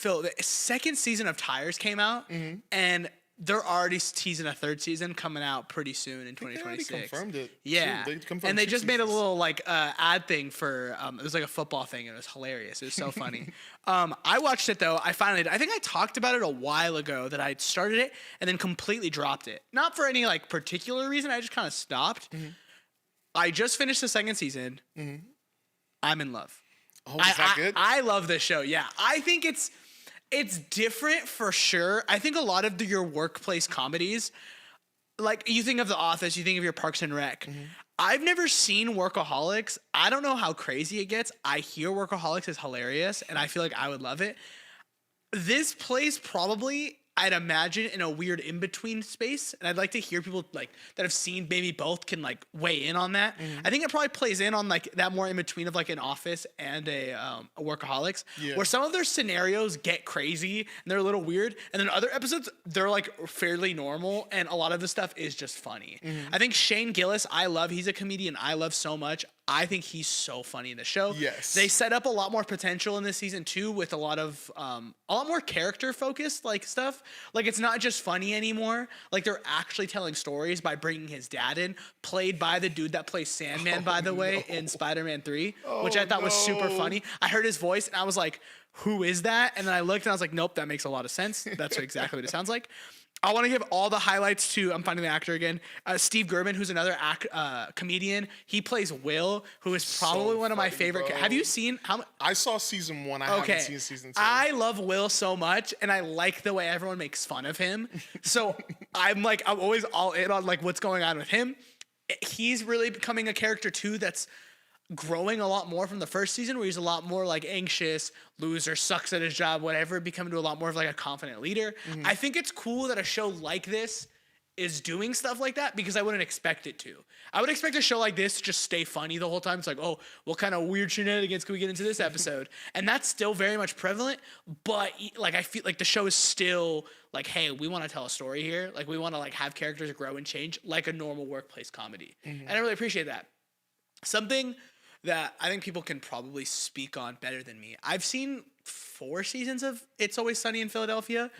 Phil, the second season of Tires came out, and they're already teasing a third season coming out pretty soon in 2026. They already confirmed it. Yeah, and they just made a little like ad thing for it was like a football thing, and it was hilarious. It was so funny. I watched it though. I think I talked about it a while ago that I started it and then completely dropped it. Not for any like particular reason. I just kind of stopped. I just finished the second season. I'm in love. Oh, is that good? I love this show. Yeah, I think it's different for sure. I think a lot of your workplace comedies, like you think of The Office, you think of your Parks and Rec. I've never seen Workaholics. I don't know how crazy it gets. I hear Workaholics is hilarious, and I feel like I would love it. This plays probably, I'd imagine, in a weird in-between space, and I'd like to hear people like that have seen maybe both can like weigh in on that. I think it probably plays in on like that more in between of like an Office and a Workaholics, where some of their scenarios get crazy and they're a little weird, and then other episodes they're like fairly normal, and a lot of the stuff is just funny. I think Shane Gillis, he's a comedian I love so much. I think he's so funny in the show. Yes. They set up a lot more potential in this season too, with a lot more character focused like stuff. Like it's not just funny anymore. Like they're actually telling stories by bringing his dad in, played by the dude that plays Sandman, by the way, in Spider-Man 3, which I thought was super funny. I heard his voice and I was like, who is that? And then I looked and I was like, nope, that makes a lot of sense. That's exactly what it sounds like. I want to give all the highlights to, I'm finding the actor again, Steve German, who's another comedian. He plays Will, who is probably one of my favorite. Have you seen I saw season 1. I haven't seen season 2. I love Will so much, and I like the way everyone makes fun of him. So I'm always all in on like what's going on with him. He's really becoming a character too that's growing a lot more from the first season, where he's a lot more like anxious, loser, sucks at his job, whatever, becoming to a lot more of like a confident leader. I think it's cool that a show like this is doing stuff like that, because I wouldn't expect it to. I would expect a show like this to just stay funny the whole time. It's like, oh, what kind of weird shenanigans can we get into this episode? And that's still very much prevalent, but like I feel like the show is still like, hey, we want to tell a story here. Like we want to like have characters grow and change like a normal workplace comedy. And I really appreciate that. Something that I think people can probably speak on better than me. I've seen 4 seasons of It's Always Sunny in Philadelphia,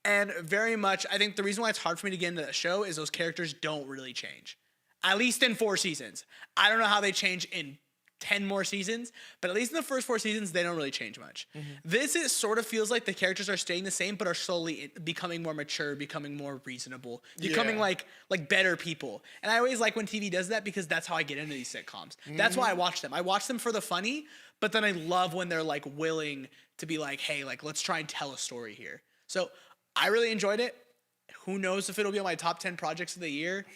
and very much, I think the reason why it's hard for me to get into that show is those characters don't really change. At least in 4 seasons. I don't know how they change in 10 more seasons, but at least in the first 4 seasons, they don't really change much. This sort of feels like the characters are staying the same, but are slowly becoming more mature, becoming more reasonable, becoming like better people. And I always like when TV does that, because that's how I get into these sitcoms. That's why I watch them. I watch them for the funny, but then I love when they're like willing to be like, hey, like let's try and tell a story here. So I really enjoyed it. Who knows if it'll be on my top 10 projects of the year?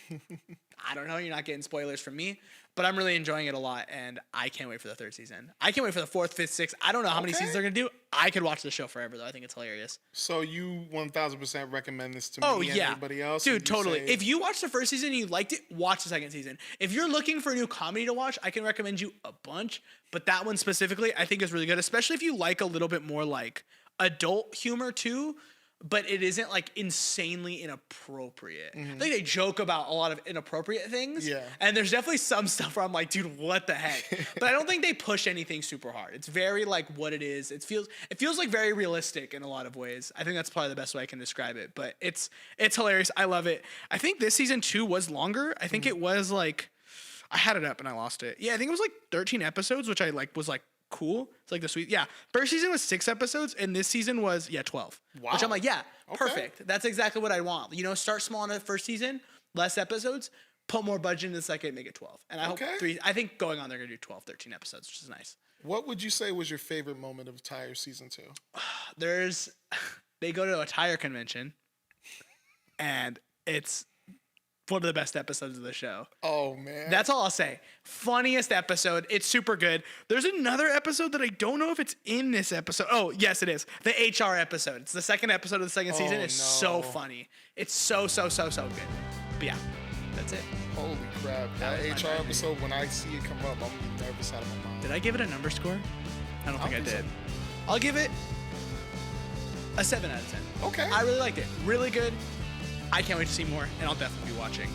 I don't know. You're not getting spoilers from me, but I'm really enjoying it a lot, and I can't wait for the 3rd season. I can't wait for the 4th, 5th, 6th. I don't know how many seasons they're going to do. I could watch the show forever, though. I think it's hilarious. So you 1,000% recommend this to me and everybody else? Dude, totally. If you watched the first season and you liked it, watch the second season. If you're looking for a new comedy to watch, I can recommend you a bunch, but that one specifically I think is really good, especially if you like a little bit more like adult humor too. But it isn't like insanely inappropriate. I think they joke about a lot of inappropriate things. Yeah. And there's definitely some stuff where I'm like, dude, what the heck? But I don't think they push anything super hard. It's very like what it is. It feels like very realistic in a lot of ways. I think that's probably the best way I can describe it. But it's hilarious. I love it. I think this season 2 was longer. I think it was like, I had it up and I lost it. Yeah, I think it was like 13 episodes, which I like was like cool. It's like the sweet. Yeah. First season was 6 episodes, and this season was 12. Wow. Which I'm like, perfect. That's exactly what I want. You know, start small in the first season, less episodes, put more budget in the second, make it 12. And I hope I think going on they're gonna do 12, 13 episodes, which is nice. What would you say was your favorite moment of Tire season 2? They go to a tire convention, and it's one of the best episodes of the show. Oh, man. That's all I'll say. Funniest episode. It's super good. There's another episode that I don't know if it's in this episode. Oh, yes, it is. The HR episode. It's the second episode of the second season. It's so funny. It's so good. But yeah, that's it. Holy crap. That HR episode, when I see it come up, I'm nervous out of my mind. Did I give it a number score? I don't think I did. So. I'll give it a 7 out of 10. Okay. I really liked it. Really good. I can't wait to see more, and I'll definitely be watching.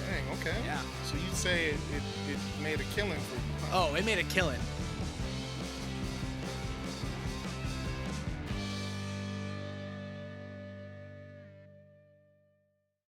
Dang, okay. Yeah. So you'd say it made a killing for you, huh? Oh, it made a killing.